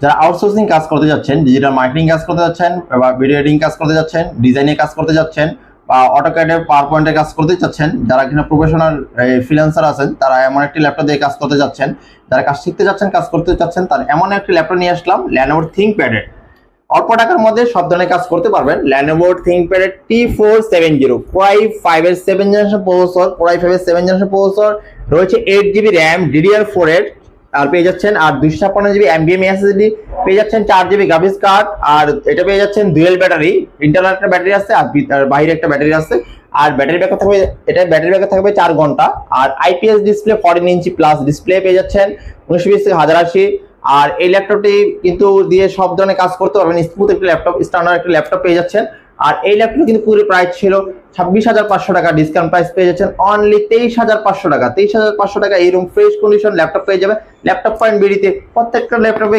যারা আউটসোর্সিং কাজ করতে যাচ্ছেন, ডিজিটাল মার্কেটিং কাজ করতে যাচ্ছেন বা ভিডিও এডিটিং কাজ করতে যাচ্ছেন, ডিজাইনের কাজ করতে যাচ্ছেন বা অটোক্যাডে পাওয়ার পয়েন্টের কাজ করতে যাচ্ছেন, যারা কিনা প্রফেশনাল ফ্রিল্যান্সার আছেন, তারা এমন একটি ল্যাপটপ দিয়ে কাজ করতে যাচ্ছেন, যারা কাজ শিখতে যাচ্ছেন, কাজ করতে যাচ্ছেন, তার এমন একটি ল্যাপটপ নিয়ে আসলাম Lenovo ThinkPad এর। অল্প টাকার মধ্যে সব ধরনের কাজ করতে পারবেন। Lenovo ThinkPad এর T470 Core i5 এর 7 জেনারেশন প্রসেসর, Core i5 এর 7 জেনারেশন প্রসেসর রয়েছে, 8GB RAM DDR4 এর আর পেয়ে যাচ্ছেন, আর 256GB NVMe SSD পেয়ে যাচ্ছেন, 4GB গ্রাফিক্স কার্ড, আর এটা পেয়ে যাচ্ছেন ডুয়েল ব্যাটারি, ইন্টারনাল একটা ব্যাটারি আছে আর বাইরে একটা ব্যাটারি আছে, আর ব্যাটারি ব্যাকআপ থাকবে, এটা ব্যাটারি ব্যাকআপ থাকবে 4 ঘন্টা, আর IPS ডিসপ্লে 14 ইঞ্চি প্লাস ডিসপ্লে পেয়ে যাচ্ছেন 1920 থেকে 1080। আর এই ল্যাপটপটি কিন্তু দিয়ে সব ধরনের কাজ করতে পারবেন, স্মুথ একটা ল্যাপটপ, স্ট্যান্ডার্ড একটা ল্যাপটপ পেয়ে যাচ্ছেন। আর এই ল্যাপটপ কিন্তু পুরো প্রাইস ছিল 26,500 টাকা, ডিসকাউন্ট প্রাইস পেয়ে যাচ্ছেন অনলি 23,500 টাকা। 23,500 টাকা এইরকম ফ্রেশ কন্ডিশন ল্যাপটপ পেয়ে যাবে ল্যাপটপ পয়েন্ট বিডিতে। প্রত্যেকটা ল্যাপটপে